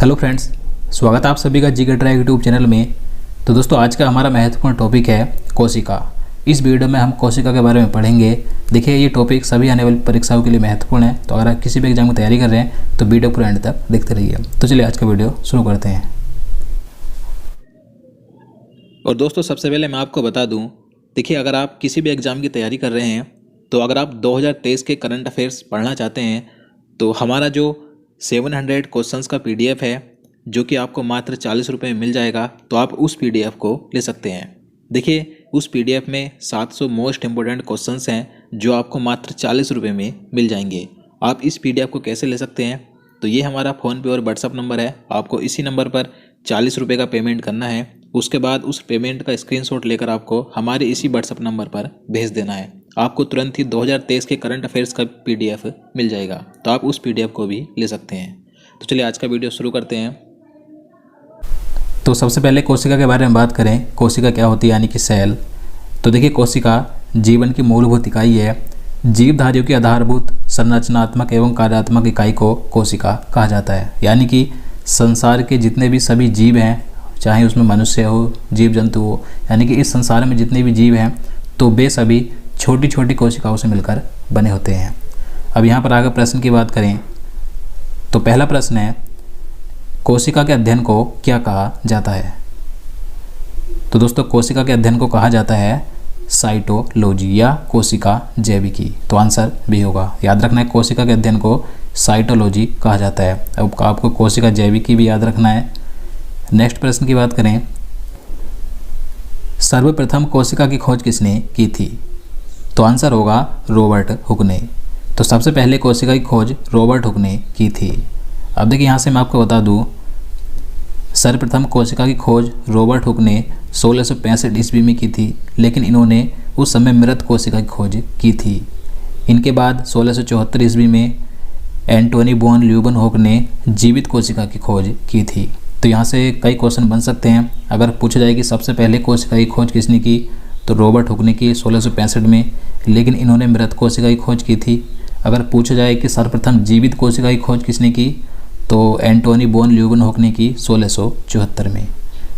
Hello friends, स्वागत है आप सभी का जीके ट्रैक यूट्यूब चैनल में। तो दोस्तों, आज का हमारा महत्वपूर्ण टॉपिक है कोशिका। इस वीडियो में हम कोशिका के बारे में पढ़ेंगे। देखिए, ये टॉपिक सभी आने वाली परीक्षाओं के लिए महत्वपूर्ण है, तो अगर आप किसी भी एग्जाम की तैयारी कर रहे हैं तो वीडियो पूरा एंड तक देखते रहिए। तो चलिए आज का वीडियो शुरू करते हैं। और दोस्तों, सबसे पहले मैं आपको बता दूँ, देखिए अगर आप किसी भी एग्ज़ाम की तैयारी कर रहे हैं तो अगर आप 2023 के करंट अफेयर्स पढ़ना चाहते हैं तो हमारा जो 700 क्वेश्चंस का PDF है जो कि आपको मात्र 40 रुपये में मिल जाएगा, तो आप उस PDF को ले सकते हैं। देखिए, उस PDF में 700 मोस्ट इम्पोर्टेंट क्वेश्चंस हैं जो आपको मात्र 40 रुपये में मिल जाएंगे। आप इस PDF को कैसे ले सकते हैं? तो ये हमारा फ़ोनपे और व्हाट्सअप नंबर है। आपको इसी नंबर पर 40 रुपये का पेमेंट करना है। उसके बाद उस पेमेंट का स्क्रीनशॉट लेकर आपको हमारे इसी व्हाट्सअप नंबर पर भेज देना है। आपको तुरंत ही 2023 के करंट अफेयर्स का PDF मिल जाएगा, तो आप उस PDF को भी ले सकते हैं। तो चलिए आज का वीडियो शुरू करते हैं। तो सबसे पहले कोशिका के बारे में बात करें। कोशिका क्या होती है, यानी कि सेल। तो देखिए, कोशिका जीवन की मूलभूत इकाई है। जीवधारियों की आधारभूत संरचनात्मक एवं कार्यात्मक इकाई को कोशिका कहा जाता है। यानी कि संसार के जितने भी सभी जीव हैं, चाहे उसमें मनुष्य हो, जीव जंतु हो, यानी कि इस संसार में जितने भी जीव हैं तो वे सभी छोटी छोटी कोशिकाओं से मिलकर बने होते हैं। अब यहाँ पर आगे प्रश्न की बात करें तो पहला प्रश्न है, कोशिका के अध्ययन को क्या कहा जाता है? तो दोस्तों, कोशिका के अध्ययन को कहा जाता है साइटोलॉजी या कोशिका जैविकी। तो आंसर भी होगा। याद रखना है, कोशिका के अध्ययन को साइटोलॉजी कहा जाता है। अब आपको कोशिका जैविकी भी याद रखना है। नेक्स्ट प्रश्न की बात करें, सर्वप्रथम कोशिका की खोज किसने की थी? तो आंसर होगा रॉबर्ट हुक ने। तो सबसे पहले कोशिका की खोज रॉबर्ट हुक ने की थी। अब देखिए, यहाँ से मैं आपको बता दूँ, सर्वप्रथम कोशिका की खोज रॉबर्ट हुक ने 1665 ईस्वी में की थी, लेकिन इन्होंने उस समय मृत कोशिका की खोज की थी। इनके बाद 1674 ईस्वी में एंटोनी वॉन ल्यूवेनहोक ने जीवित कोशिका की खोज की थी। तो यहाँ से कई क्वेश्चन बन सकते हैं। अगर पूछा जाए कि सबसे पहले कोशिका की खोज किसने की, तो रॉबर्ट हुक ने की 1665 में, लेकिन इन्होंने मृत कोशिका की खोज की थी। अगर पूछा जाए कि सर्वप्रथम जीवित कोशिका की खोज किसने की, तो एंटोनी वॉन ल्यूवेनहोक ने की 1674 में।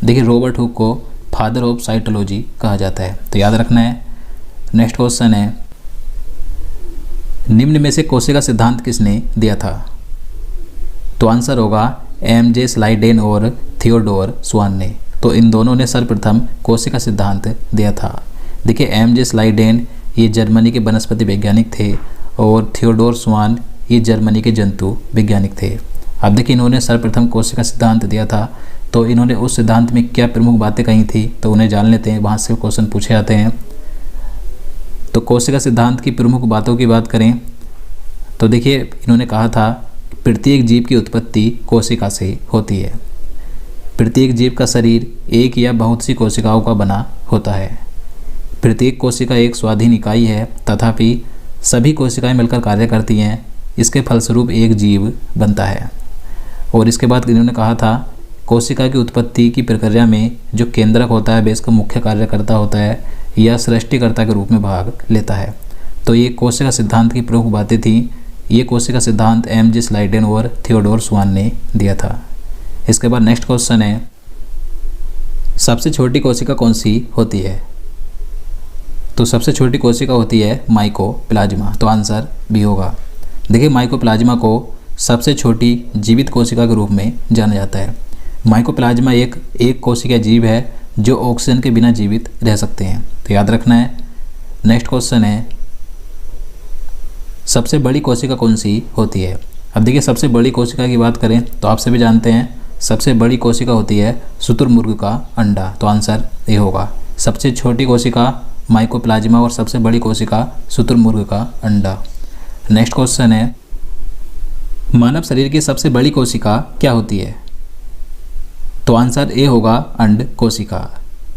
देखिए, रॉबर्ट हुक को फादर ऑफ साइटोलॉजी कहा जाता है, तो याद रखना है। नेक्स्ट क्वेश्चन है, निम्न में से कोशिका सिद्धांत किसने दिया था? तो आंसर होगा MJ स्लाइडेन और थियोडोर स्वान ने। तो इन दोनों ने सर्वप्रथम कोशिका सिद्धांत दिया था। देखिए, MJ स्लाइडेन ये जर्मनी के वनस्पति वैज्ञानिक थे और थियोडोर स्वान ये जर्मनी के जंतु वैज्ञानिक थे। अब देखिए, इन्होंने सर्वप्रथम कोशिका सिद्धांत दिया था, तो इन्होंने उस सिद्धांत में क्या प्रमुख बातें कही थी, तो उन्हें जान लेते हैं। वहाँ से क्वेश्चन पूछे जाते हैं। तो कोशिका सिद्धांत की प्रमुख बातों की बात करें तो देखिए, इन्होंने कहा था प्रत्येक जीव की उत्पत्ति कोशिका से होती है। प्रत्येक जीव का शरीर एक या बहुत सी कोशिकाओं का बना होता है। प्रत्येक कोशिका एक स्वाधीन इकाई है, तथापि सभी कोशिकाएं मिलकर कार्य करती हैं। इसके फलस्वरूप एक जीव बनता है। और इसके बाद इन्होंने कहा था, कोशिका की उत्पत्ति की प्रक्रिया में जो केंद्रक होता है वे इसका मुख्य कार्यकर्ता होता है या सृष्टिकर्ता के रूप में भाग लेता है। तो ये कोशिका सिद्धांत की प्रमुख बातें थी। ये कोशिका सिद्धांत MJ स्लाइडेन और थियोडोर स्वान ने दिया था। इसके बाद नेक्स्ट क्वेश्चन है, सबसे छोटी कोशिका कौन सी होती है? तो सबसे छोटी कोशिका होती है माइकोप्लाज्मा। तो आंसर भी होगा। देखिए, माइकोप्लाज्मा को सबसे छोटी जीवित कोशिका के रूप में जाना जाता है। माइकोप्लाज्मा एक कोशिका जीव है जो ऑक्सीजन के बिना जीवित रह सकते हैं, तो याद रखना है। नेक्स्ट क्वेश्चन है, सबसे बड़ी कोशिका कौन सी होती है? अब देखिए, सबसे बड़ी कोशिका की बात करें तो आप सभी जानते हैं, सबसे बड़ी कोशिका होती है शुतुरमुर्ग का अंडा। तो आंसर ये होगा। सबसे छोटी कोशिका माइकोप्लाज्मा और सबसे बड़ी कोशिका शुतुरमुर्ग का अंडा। नेक्स्ट क्वेश्चन है, मानव शरीर की सबसे बड़ी कोशिका क्या होती है? तो आंसर ए होगा अंड कोशिका।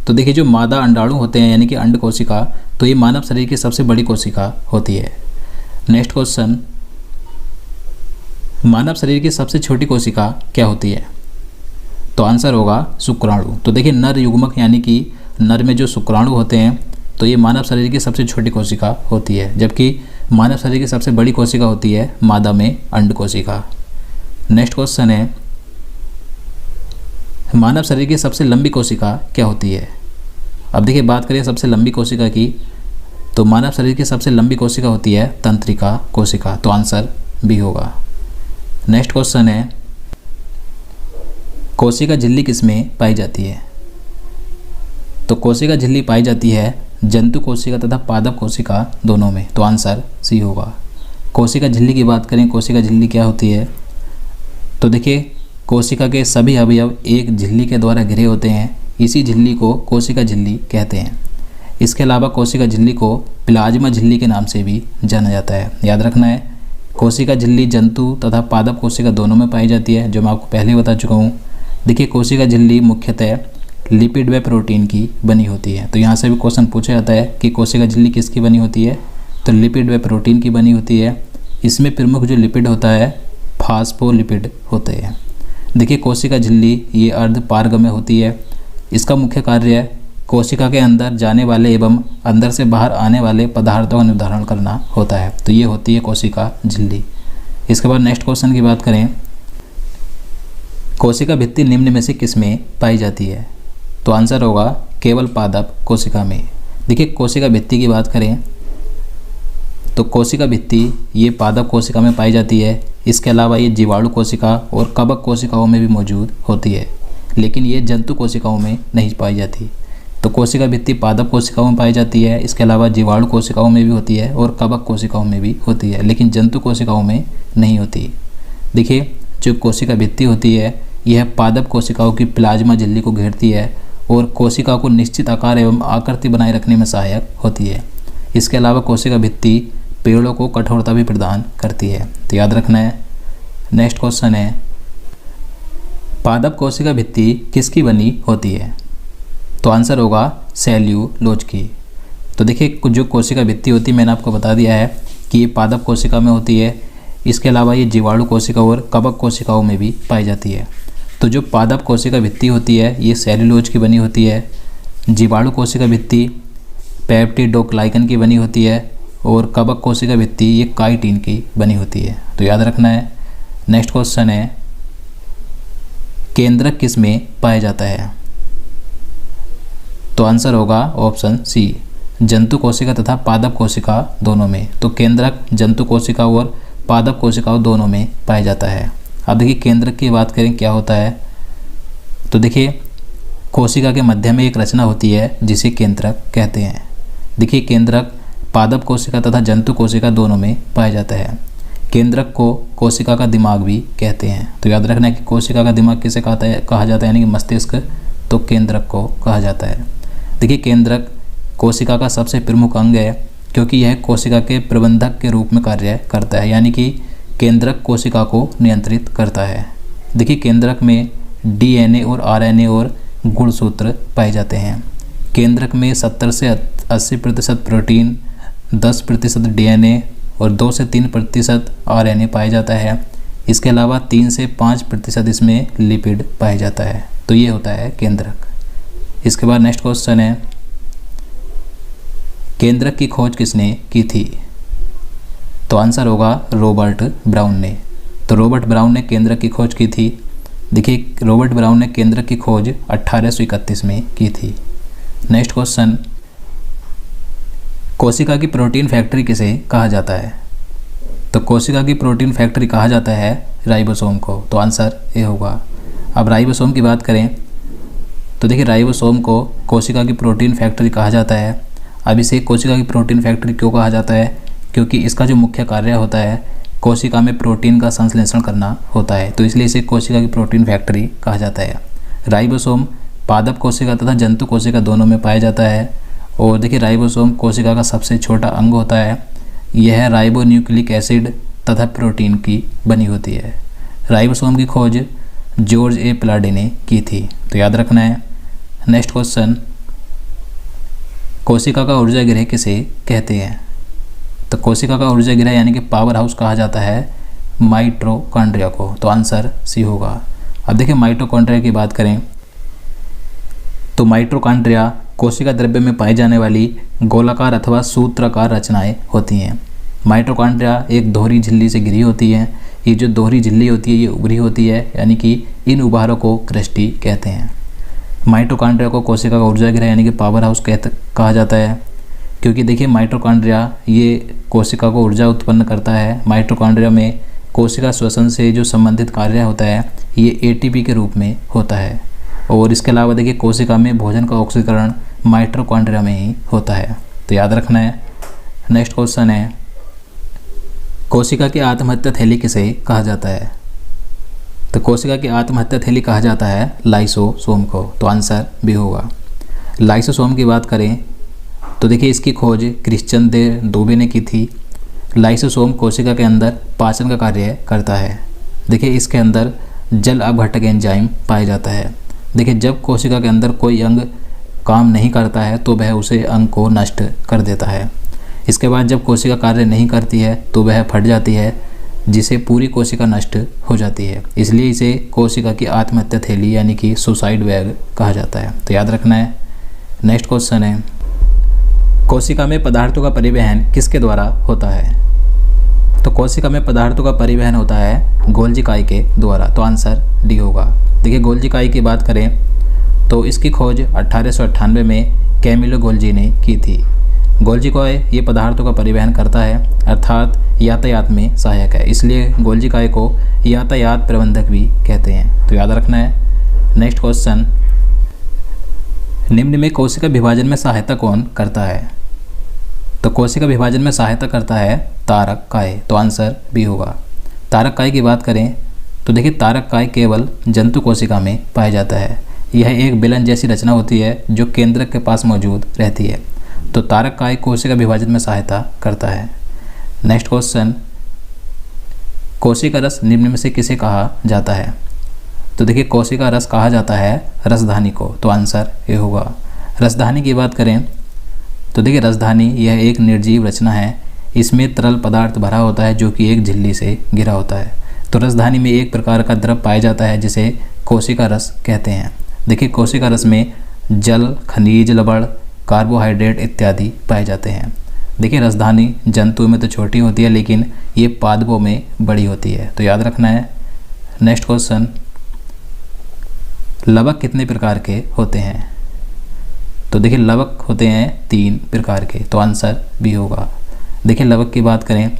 तो देखिए, जो मादा अंडाणु होते हैं यानी कि अंड कोशिका, तो ये मानव शरीर की सबसे बड़ी कोशिका होती है। नेक्स्ट क्वेश्चन, मानव शरीर की सबसे छोटी कोशिका क्या होती है? तो आंसर होगा शुक्राणु। तो देखिए, नर युग्मक यानी कि नर में जो शुक्राणु होते हैं, तो ये मानव शरीर की सबसे छोटी कोशिका होती है, जबकि मानव शरीर की सबसे बड़ी कोशिका होती है मादा में अंड कोशिका। नेक्स्ट क्वेश्चन है, मानव शरीर की सबसे लंबी कोशिका क्या होती है? अब देखिए बात करें सबसे लंबी कोशिका की, तो मानव शरीर की सबसे लंबी कोशिका होती है तंत्रिका कोशिका, तो आंसर बी होगा। नेक्स्ट क्वेश्चन है, कोशिका झिल्ली किसमें पाई जाती है? तो कोशिका झिल्ली पाई जाती है जंतु कोशिका तथा पादप कोशिका दोनों में, तो आंसर सी होगा। कोशिका झिल्ली की बात करें, कोशिका झिल्ली क्या होती है? तो देखिए कोशिका के सभी अवयव एक झिल्ली के द्वारा घिरे होते हैं, इसी झिल्ली को कोशिका झिल्ली कहते हैं। इसके अलावा कोशिका झिल्ली को प्लाज्मा झिल्ली के नाम से भी जाना जाता है। याद रखना है, कोशिका झिल्ली जंतु तथा पादप कोशिका दोनों में पाई जाती है, जो मैं आपको पहले बता चुका हूँ। देखिए कोशिका झिल्ली मुख्यतः लिपिड व प्रोटीन की बनी होती है, तो यहाँ से भी क्वेश्चन पूछा जाता है कि कोशिका झिल्ली किसकी बनी होती है? तो लिपिड व प्रोटीन की बनी होती है। इसमें प्रमुख जो लिपिड होता है फास्फोलिपिड होते हैं। देखिए कोशिका झिल्ली ये अर्ध पारगम्य होती है। इसका मुख्य कार्य कोशिका के अंदर जाने वाले एवं अंदर से बाहर आने वाले पदार्थों का निर्धारण करना होता है, तो ये होती है कोशिका झिल्ली। इसके बाद नेक्स्ट क्वेश्चन की बात करें, कोशिका भित्ति निम्न में से किस में पाई जाती है? तो आंसर होगा केवल पादप कोशिका में। देखिए कोशिका भित्ति की बात करें तो कोशिका भित्ति ये पादप कोशिका में पाई जाती है। इसके अलावा ये जीवाणु कोशिका और कवक कोशिकाओं में भी मौजूद होती है, लेकिन ये जंतु कोशिकाओं में नहीं पाई जाती। तो कोशिका भित्ति पादप कोशिकाओं में पाई जाती है, इसके अलावा जीवाणु कोशिकाओं में भी होती है और कवक कोशिकाओं में भी होती है, लेकिन जंतु कोशिकाओं में नहीं होती। देखिए जो कोशिका भित्ति होती है यह पादप कोशिकाओं की प्लाज्मा झिल्ली को घेरती है और कोशिका को निश्चित आकार एवं आकृति बनाए रखने में सहायक होती है। इसके अलावा कोशिका भित्ति पेड़ों को कठोरता भी प्रदान करती है, तो याद रखना है। नेक्स्ट क्वेश्चन है, पादप कोशिका भित्ति किसकी बनी होती है? तो आंसर होगा सेल्यूलोज की। तो देखिए जो कोशिका भित्ति होती है मैंने आपको बता दिया है कि ये पादप कोशिका में होती है। इसके अलावा ये जीवाणु कोशिका और कवक कोशिकाओं में भी पाई जाती है। तो जो पादप कोशिका भित्ति होती है ये सेल्यूलोज की बनी होती है। जीवाणु कोशिका भित्ति पेप्टिडोग्लाइकन की बनी होती है और कवक कोशिका भित्ति ये काइटिन की बनी होती है, तो याद रखना है। नेक्स्ट क्वेश्चन है, केंद्रक किस में पाया जाता है? तो आंसर होगा ऑप्शन सी, जंतु कोशिका तथा पादप कोशिका दोनों में। तो केंद्रक जंतु कोशिका और पादप कोशिकाओं दोनों में पाया जाता है। अब देखिए केंद्रक की बात करें क्या होता है, तो देखिए कोशिका के मध्य में एक रचना होती है जिसे केंद्रक कहते हैं। देखिए केंद्रक पादप कोशिका तथा जंतु कोशिका दोनों में पाया जाता है। केंद्रक को कोशिका का दिमाग भी कहते हैं, तो याद रखना है कि कोशिका का दिमाग किसे कहा जाता है, यानी कि मस्तिष्क, तो केंद्रक को कहा जाता है। देखिए केंद्रक कोशिका का सबसे प्रमुख अंग है क्योंकि यह कोशिका के प्रबंधक के रूप में कार्य करता है, यानी कि केंद्रक कोशिका को नियंत्रित करता है। देखिए केंद्रक में डीएनए और आरएनए और गुणसूत्र पाए जाते हैं। केंद्रक में 70 से 80% प्रोटीन, 10% डीएनए और 2 से 3% आरएनए पाया जाता है। इसके अलावा 3 से 5% इसमें लिपिड पाया जाता है, तो ये होता है केंद्रक। इसके बाद नेक्स्ट क्वेश्चन है, केंद्रक की खोज किसने की थी? तो आंसर होगा रॉबर्ट ब्राउन ने। तो रॉबर्ट ब्राउन ने केंद्रक की खोज की थी। देखिए रॉबर्ट ब्राउन ने केंद्रक की खोज 1831 में की थी। नेक्स्ट क्वेश्चन, कोशिका की प्रोटीन फैक्ट्री किसे कहा जाता है? तो कोशिका की प्रोटीन फैक्ट्री कहा जाता है राइबोसोम को, तो आंसर ए होगा। अब राइबोसोम की बात करें तो देखिए राइबोसोम को कोशिका की प्रोटीन फैक्ट्री कहा जाता है। अब इसे कोशिका की प्रोटीन फैक्ट्री क्यों कहा जाता है? क्योंकि इसका जो मुख्य कार्य होता है कोशिका में प्रोटीन का संश्लेषण करना होता है, तो इसलिए इसे कोशिका की प्रोटीन फैक्ट्री कहा जाता है। राइबोसोम पादप कोशिका तथा जंतु कोशिका दोनों में पाया जाता है। और देखिए राइबोसोम कोशिका का सबसे छोटा अंग होता है। यह राइबोन्यूक्लिक एसिड तथा प्रोटीन की बनी होती है। राइबोसोम की खोज जॉर्ज ए प्लाडे ने की थी, तो याद रखना है। नेक्स्ट क्वेश्चन, कोशिका का ऊर्जा गृह किसे कहते हैं? तो कोशिका का ऊर्जा गृह यानी कि पावर हाउस कहा जाता है माइटोकॉन्ड्रिया को, तो आंसर सी होगा। अब देखिए माइटोकॉन्ड्रिया की बात करें तो माइटोकॉन्ड्रिया कोशिका द्रव्य में पाई जाने वाली गोलाकार अथवा सूत्राकार रचनाएं होती हैं। माइटोकॉन्ड्रिया एक दोहरी झिल्ली से घिरी होती हैं। ये जो दोहरी झिल्ली होती है ये उभरी होती है, यानी कि इन उभारों को क्रस्टी कहते हैं। माइटोकॉन्ड्रिया को कोशिका का ऊर्जा गृह यानी कि पावर हाउस कहा जाता है, क्योंकि देखिए माइटोकॉन्ड्रिया ये कोशिका को ऊर्जा उत्पन्न करता है। माइटोकॉन्ड्रिया में कोशिका श्वसन से जो संबंधित कार्य होता है ये एटीपी के रूप में होता है। और इसके अलावा देखिए कोशिका में भोजन का ऑक्सीकरण माइटोकॉन्ड्रिया में ही होता है, तो याद रखना है। नेक्स्ट क्वेश्चन है, कोशिका की आत्महत्या थैली किसे कहा जाता है? तो कोशिका की आत्महत्या थैली कहा जाता है लाइसोसोम को, तो आंसर बी होगा। लाइसोसोम की बात करें तो देखिए इसकी खोज क्रिश्चियन दे दुबे ने की थी। लाइसोसोम कोशिका के अंदर पाचन का कार्य करता है। देखिए इसके अंदर जल अपघटक एंजाइम पाया जाता है। देखिए जब कोशिका के अंदर कोई अंग काम नहीं करता है तो वह उसे अंग को नष्ट कर देता है। इसके बाद जब कोशिका कार्य नहीं करती है तो वह फट जाती है, जिसे पूरी कोशिका नष्ट हो जाती है। इसलिए इसे कोशिका की आत्महत्या थैली यानी कि सुसाइड बैग कहा जाता है, तो याद रखना है। नेक्स्ट क्वेश्चन है, कोशिका में पदार्थों का परिवहन किसके द्वारा होता है? तो कोशिका में पदार्थों का परिवहन होता है गोल्जी काई के द्वारा, तो आंसर डी होगा। देखिए गोल्जी काई की बात करें तो इसकी खोज 1898 में कैमिलो गोल्जी ने की थी। गोल्जी काई ये पदार्थों का परिवहन करता है, अर्थात यातायात में सहायक है, इसलिए गोल्जी काई को यातायात प्रबंधक भी कहते हैं, तो याद रखना है। नेक्स्ट क्वेश्चन, निम्न में कोशिका विभाजन में सहायता कौन करता है? तो कोशिका विभाजन में सहायता करता है तारक काय, तो आंसर बी होगा। तारक काय की बात करें तो देखिए तारक काय केवल जंतु कोशिका में पाया जाता है। यह एक बेलन जैसी रचना होती है जो केंद्रक के पास मौजूद रहती है, तो तारक काय कोशिका विभाजन में सहायता करता है। नेक्स्ट क्वेश्चन, कोशिका रस निम्न में से किसे कहा जाता है? तो देखिए कोशिका रस कहा जाता है रसधानी को, तो आंसर ए होगा। रसधानी की बात करें तो देखिए रसधानी यह एक निर्जीव रचना है। इसमें तरल पदार्थ भरा होता है जो कि एक झिल्ली से घिरा होता है। तो रसधानी में एक प्रकार का द्रव पाया जाता है जिसे कोशिका रस कहते हैं। देखिए कोशिका रस में जल, खनिज लवण, कार्बोहाइड्रेट इत्यादि पाए जाते हैं। देखिए रसधानी जंतुओं में तो छोटी होती है लेकिन ये पादपों में बड़ी होती है, तो याद रखना है। नेक्स्ट क्वेश्चन, लवक कितने प्रकार के होते हैं? तो देखिए लवक होते हैं 3 प्रकार के, तो आंसर बी होगा। देखिए लवक की बात करें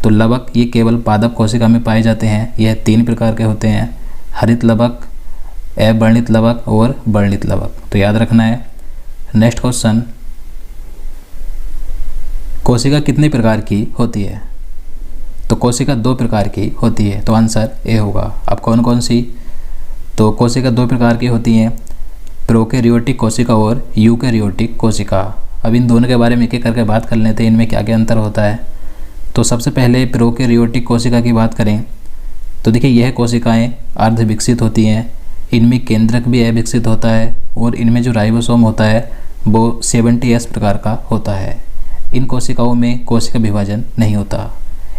तो लवक ये केवल पादप कोशिका में पाए जाते हैं। यह 3 प्रकार के होते हैं, हरित लवक, अवर्णित लवक और वर्णित लवक, तो याद रखना है। नेक्स्ट क्वेश्चन, कोशिका कितने प्रकार की होती है? तो कोशिका 2 प्रकार की होती है, तो आंसर ए होगा। अब कौन कौन सी? तो कोशिका 2 प्रकार की होती हैं, प्रोकैरियोटिक कोशिका और यूकैरियोटिक कोशिका। अब इन दोनों के बारे में एक एक करके बात कर लेते हैं, इनमें क्या क्या अंतर होता है। तो सबसे पहले प्रोकैरियोटिक कोशिका की बात करें तो देखिए यह कोशिकाएं अर्ध विकसित होती हैं। इनमें केंद्रक भी अविकसित होता है और इनमें जो राइबोसोम होता है वो 70S प्रकार का होता है। इन कोशिकाओं में कोशिका विभाजन नहीं होता।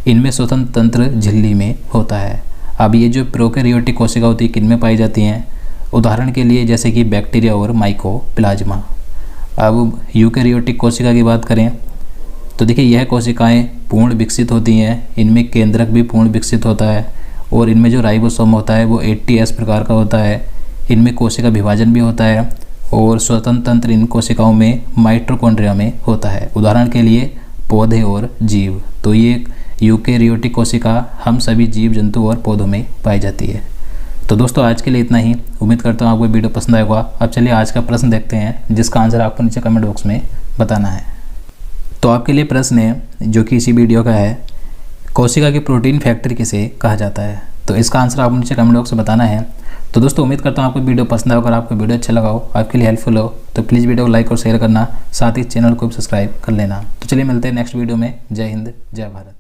इनमें स्वतंत्र तंत्र झिल्ली में होता है। अब ये जो प्रोकैरियोटिक कोशिका होती है किनमें पाई जाती हैं? उदाहरण के लिए जैसे कि बैक्टीरिया और माइकोप्लाज्मा। अब यूकैरियोटिक कोशिका की बात करें तो देखिए यह कोशिकाएं पूर्ण विकसित होती हैं। इनमें केंद्रक भी पूर्ण विकसित होता है और इनमें जो राइबोसोम होता है वो 80S प्रकार का होता है। इनमें कोशिका विभाजन भी होता है और स्वतंत्र तंत्र इन कोशिकाओं में माइटोकॉन्ड्रिया में होता है। उदाहरण के लिए पौधे और जीव। तो ये यूकैरियोटिक कोशिका हम सभी जीव जंतु और पौधों में पाई जाती है। तो दोस्तों आज के लिए इतना ही। उम्मीद करता हूँ आपको वीडियो पसंद आएगा। अब चलिए आज का प्रश्न देखते हैं जिसका आंसर आपको नीचे कमेंट बॉक्स में बताना है। तो आपके लिए प्रश्न है जो कि इसी वीडियो का है, कोशिका की प्रोटीन फैक्ट्री किसे कहा जाता है? तो इसका आंसर आपको नीचे कमेंट बॉक्स में बताना है। तो दोस्तों उम्मीद करता हूँ आपको वीडियो पसंद आएगा। अगर आपको वीडियो अच्छा लगा हो, आपके लिए हेल्पफुल हो तो प्लीज़ वीडियो को लाइक और शेयर करना, साथ ही चैनल को भी सब्सक्राइब कर लेना। तो चलिए मिलते हैं नेक्स्ट वीडियो में। जय हिंद, जय भारत।